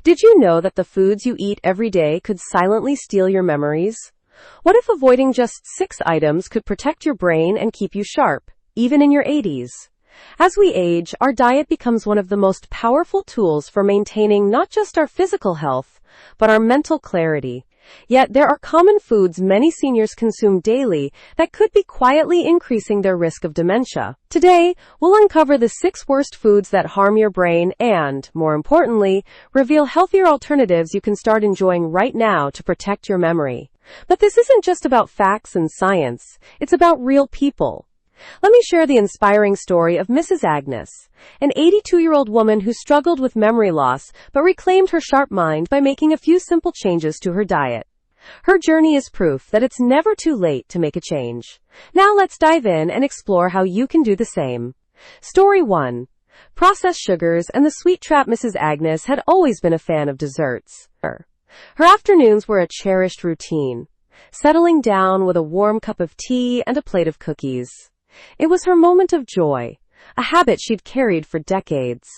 Did you know that the foods you eat every day could silently steal your memories? What if avoiding just 6 items could protect your brain and keep you sharp, even in your 80s? As we age, our diet becomes one of the most powerful tools for maintaining not just our physical health, but our mental clarity. Yet there are common foods many seniors consume daily that could be quietly increasing their risk of dementia. Today, we'll uncover the 6 worst foods that harm your brain and, more importantly, reveal healthier alternatives you can start enjoying right now to protect your memory. But this isn't just about facts and science, it's about real people. Let me share the inspiring story of Mrs. Agnes, an 82-year-old woman who struggled with memory loss but reclaimed her sharp mind by making a few simple changes to her diet. Her journey is proof that it's never too late to make a change. Now let's dive in and explore how you can do the same. Story 1. Processed sugars and the sweet trap. Mrs. Agnes had always been a fan of desserts. Her afternoons were a cherished routine, settling down with a warm cup of tea and a plate of cookies. It was her moment of joy, a habit she'd carried for decades.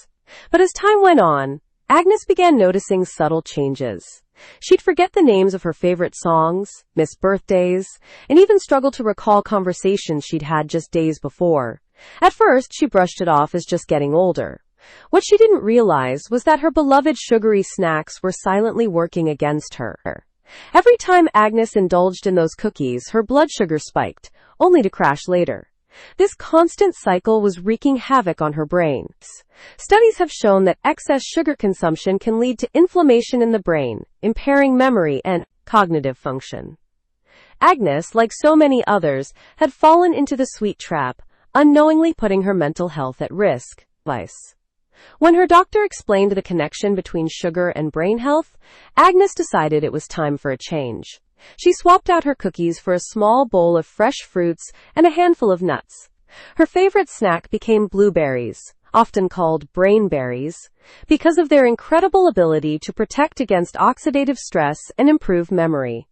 But as time went on, Agnes began noticing subtle changes. She'd forget the names of her favorite songs, miss birthdays, and even struggle to recall conversations she'd had just days before. At first, she brushed it off as just getting older. What she didn't realize was that her beloved sugary snacks were silently working against her. Every time Agnes indulged in those cookies, her blood sugar spiked, only to crash later. This constant cycle was wreaking havoc on her brain. Studies have shown that excess sugar consumption can lead to inflammation in the brain, impairing memory and cognitive function. Agnes, like so many others, had fallen into the sweet trap, unknowingly putting her mental health at risk. When her doctor explained the connection between sugar and brain health, Agnes decided it was time for a change. She swapped out her cookies for a small bowl of fresh fruits and a handful of nuts. Her favorite snack became blueberries, often called brain berries, because of their incredible ability to protect against oxidative stress and improve memory.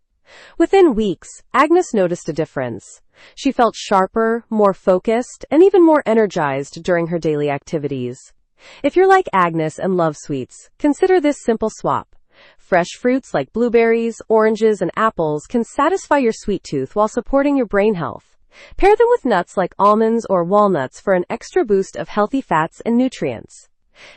Within weeks, Agnes noticed a difference. She felt sharper, more focused, and even more energized during her daily activities. If you're like Agnes and love sweets, consider this simple swap. Fresh fruits like blueberries, oranges, and apples can satisfy your sweet tooth while supporting your brain health. Pair them with nuts like almonds or walnuts for an extra boost of healthy fats and nutrients.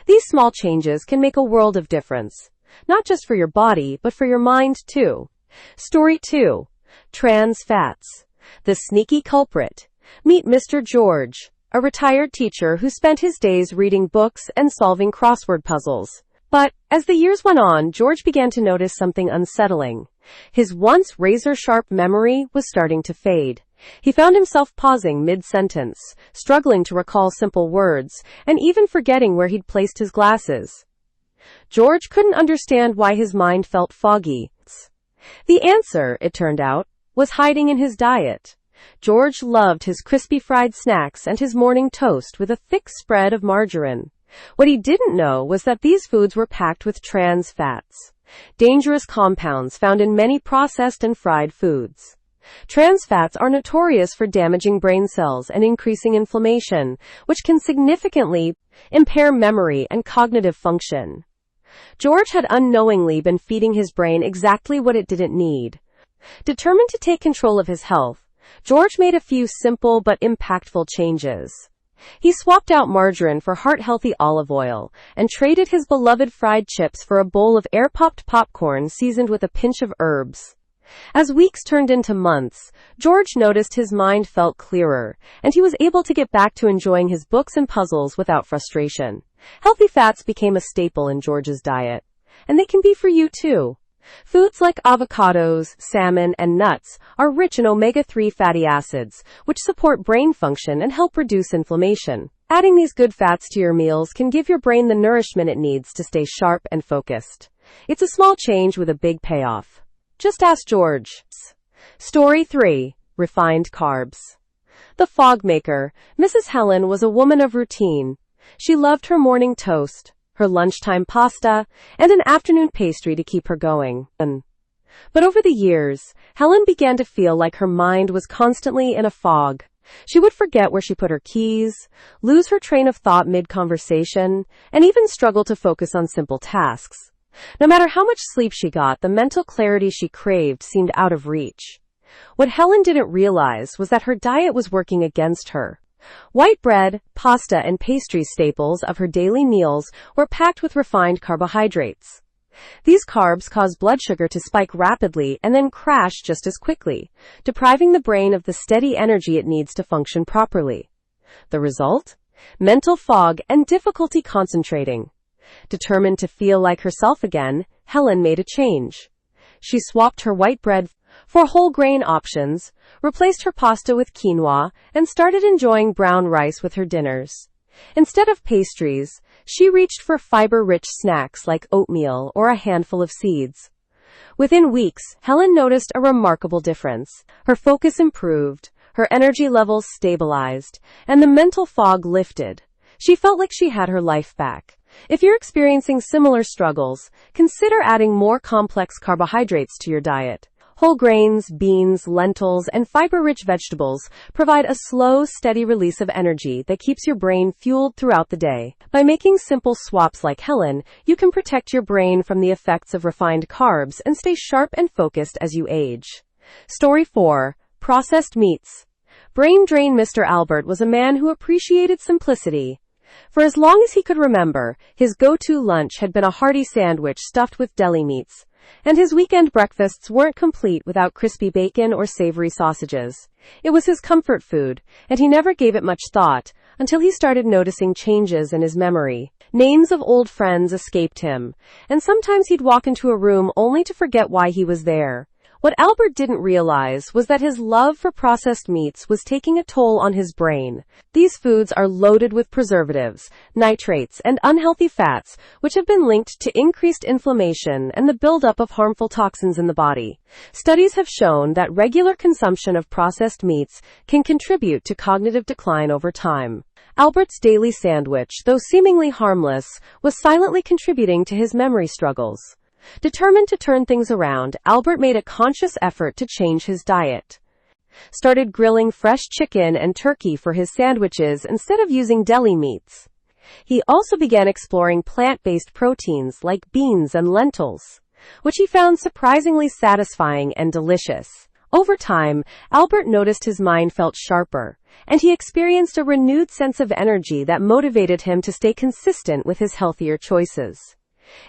These small changes can make a world of difference, not just for your body, but for your mind too. Story 2. Trans fats. The sneaky culprit. Meet Mr. George, a retired teacher who spent his days reading books and solving crossword puzzles. But, as the years went on, George began to notice something unsettling. His once razor-sharp memory was starting to fade. He found himself pausing mid-sentence, struggling to recall simple words, and even forgetting where he'd placed his glasses. George couldn't understand why his mind felt foggy. The answer, it turned out, was hiding in his diet. George loved his crispy fried snacks and his morning toast with a thick spread of margarine. What he didn't know was that these foods were packed with trans fats, dangerous compounds found in many processed and fried foods. Trans fats are notorious for damaging brain cells and increasing inflammation, which can significantly impair memory and cognitive function. George had unknowingly been feeding his brain exactly what it didn't need. Determined to take control of his health, George made a few simple but impactful changes. He swapped out margarine for heart-healthy olive oil and traded his beloved fried chips for a bowl of air-popped popcorn seasoned with a pinch of herbs. As weeks turned into months, George noticed his mind felt clearer, and he was able to get back to enjoying his books and puzzles without frustration. Healthy fats became a staple in George's diet, and they can be for you too. Foods like avocados, salmon, and nuts are rich in omega-3 fatty acids, which support brain function and help reduce inflammation. Adding these good fats to your meals can give your brain the nourishment it needs to stay sharp and focused. It's a small change with a big payoff. Just ask George. Story 3. Refined carbs. The fog maker. Mrs. Helen was a woman of routine. She loved her morning toast, her lunchtime pasta, and an afternoon pastry to keep her going. But over the years, Helen began to feel like her mind was constantly in a fog. She would forget where she put her keys, lose her train of thought mid-conversation, and even struggle to focus on simple tasks. No matter how much sleep she got, the mental clarity she craved seemed out of reach. What Helen didn't realize was that her diet was working against her. White bread, pasta, and pastry staples of her daily meals were packed with refined carbohydrates. These carbs cause blood sugar to spike rapidly and then crash just as quickly, depriving the brain of the steady energy it needs to function properly. The result? Mental fog and difficulty concentrating. Determined to feel like herself again, Helen made a change. She swapped her white bread for whole grain options, replaced her pasta with quinoa, and started enjoying brown rice with her dinners. Instead of pastries, she reached for fiber-rich snacks like oatmeal or a handful of seeds. Within weeks, Helen noticed a remarkable difference. Her focus improved, her energy levels stabilized, and the mental fog lifted. She felt like she had her life back. If you're experiencing similar struggles, consider adding more complex carbohydrates to your diet. Whole grains, beans, lentils, and fiber-rich vegetables provide a slow, steady release of energy that keeps your brain fueled throughout the day. By making simple swaps like Helen, you can protect your brain from the effects of refined carbs and stay sharp and focused as you age. Story 4. Processed meats. Brain drain. Mr. Albert was a man who appreciated simplicity. For as long as he could remember, his go-to lunch had been a hearty sandwich stuffed with deli meats. And his weekend breakfasts weren't complete without crispy bacon or savory sausages. It was his comfort food, and he never gave it much thought until he started noticing changes in his memory. Names of old friends escaped him, and sometimes he'd walk into a room only to forget why he was there. What Albert didn't realize was that his love for processed meats was taking a toll on his brain. These foods are loaded with preservatives, nitrates, and unhealthy fats, which have been linked to increased inflammation and the buildup of harmful toxins in the body. Studies have shown that regular consumption of processed meats can contribute to cognitive decline over time. Albert's daily sandwich, though seemingly harmless, was silently contributing to his memory struggles. Determined to turn things around, Albert made a conscious effort to change his diet. Started grilling fresh chicken and turkey for his sandwiches instead of using deli meats. He also began exploring plant-based proteins like beans and lentils, which he found surprisingly satisfying and delicious. Over time, Albert noticed his mind felt sharper, and he experienced a renewed sense of energy that motivated him to stay consistent with his healthier choices.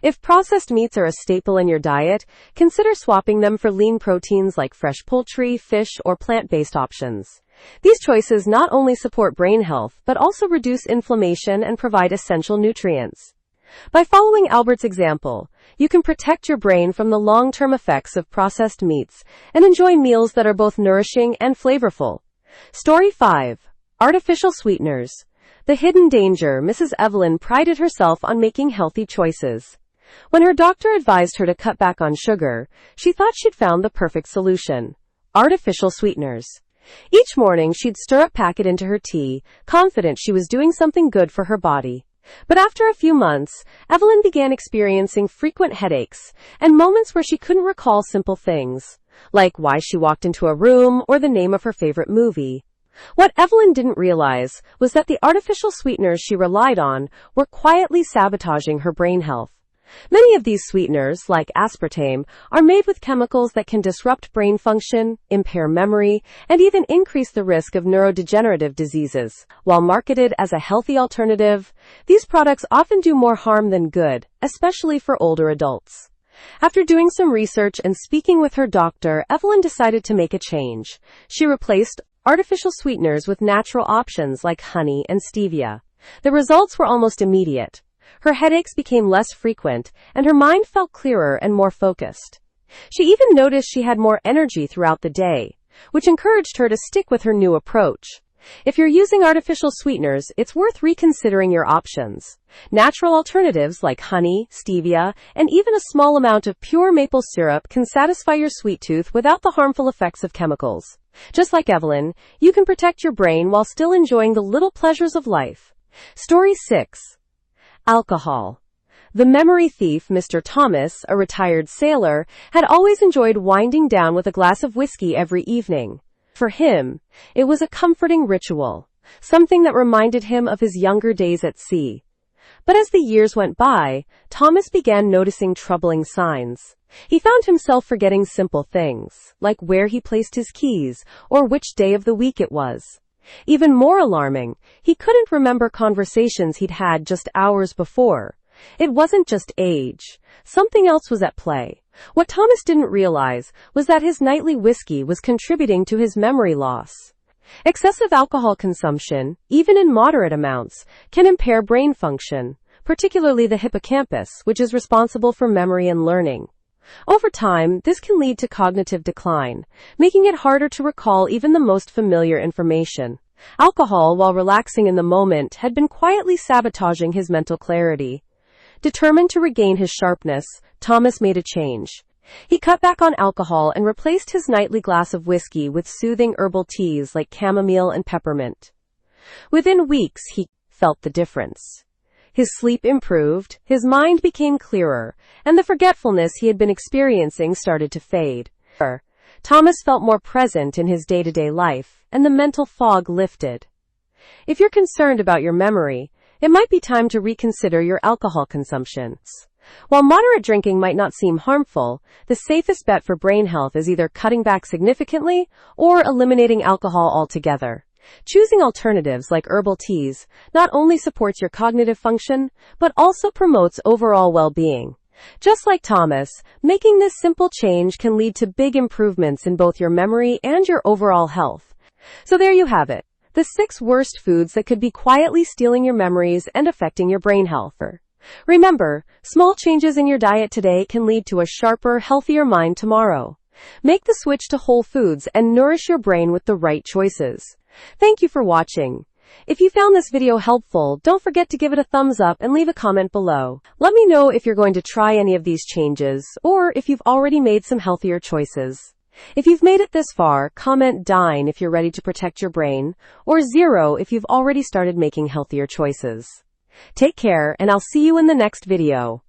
If processed meats are a staple in your diet, consider swapping them for lean proteins like fresh poultry, fish, or plant-based options. These choices not only support brain health, but also reduce inflammation and provide essential nutrients. By following Albert's example, you can protect your brain from the long-term effects of processed meats and enjoy meals that are both nourishing and flavorful. Story 5. Artificial sweeteners. The hidden danger. Mrs. Evelyn prided herself on making healthy choices. When her doctor advised her to cut back on sugar, she thought she'd found the perfect solution: artificial sweeteners. Each morning she'd stir a packet into her tea, confident she was doing something good for her body. But after a few months, Evelyn began experiencing frequent headaches and moments where she couldn't recall simple things, like why she walked into a room or the name of her favorite movie. What Evelyn didn't realize was that the artificial sweeteners she relied on were quietly sabotaging her brain health. Many of these sweeteners, like aspartame, are made with chemicals that can disrupt brain function, impair memory, and even increase the risk of neurodegenerative diseases. While marketed as a healthy alternative, these products often do more harm than good, especially for older adults. After doing some research and speaking with her doctor, Evelyn decided to make a change. She replaced artificial sweeteners with natural options like honey and stevia. The results were almost immediate. Her headaches became less frequent, and her mind felt clearer and more focused. She even noticed she had more energy throughout the day, which encouraged her to stick with her new approach. If you're using artificial sweeteners, it's worth reconsidering your options. Natural alternatives like honey, stevia, and even a small amount of pure maple syrup can satisfy your sweet tooth without the harmful effects of chemicals. Just like Evelyn, you can protect your brain while still enjoying the little pleasures of life. Story 6. Alcohol. The memory thief, Mr. Thomas, a retired sailor, had always enjoyed winding down with a glass of whiskey every evening. For him, it was a comforting ritual, something that reminded him of his younger days at sea. But as the years went by, Thomas began noticing troubling signs. He found himself forgetting simple things, like where he placed his keys or which day of the week it was. Even more alarming, he couldn't remember conversations he'd had just hours before. It wasn't just age. Something else was at play. What Thomas didn't realize was that his nightly whiskey was contributing to his memory loss. Excessive alcohol consumption, even in moderate amounts, can impair brain function, particularly the hippocampus, which is responsible for memory and learning. Over time, this can lead to cognitive decline, making it harder to recall even the most familiar information. Alcohol, while relaxing in the moment, had been quietly sabotaging his mental clarity. Determined to regain his sharpness, Thomas made a change. He cut back on alcohol and replaced his nightly glass of whiskey with soothing herbal teas like chamomile and peppermint. Within weeks, he felt the difference. His sleep improved, his mind became clearer, and the forgetfulness he had been experiencing started to fade. Thomas felt more present in his day-to-day life, and the mental fog lifted. If you're concerned about your memory, it might be time to reconsider your alcohol consumption. While moderate drinking might not seem harmful, the safest bet for brain health is either cutting back significantly or eliminating alcohol altogether. Choosing alternatives like herbal teas not only supports your cognitive function, but also promotes overall well-being. Just like Thomas, making this simple change can lead to big improvements in both your memory and your overall health. So there you have it. The 6 worst foods that could be quietly stealing your memories and affecting your brain health. Remember, small changes in your diet today can lead to a sharper, healthier mind tomorrow. Make the switch to whole foods and nourish your brain with the right choices. Thank you for watching. If you found this video helpful, don't forget to give it a thumbs up and leave a comment below. Let me know if you're going to try any of these changes, or if you've already made some healthier choices. If you've made it this far, comment 9 if you're ready to protect your brain, or 0 if you've already started making healthier choices. Take care, and I'll see you in the next video.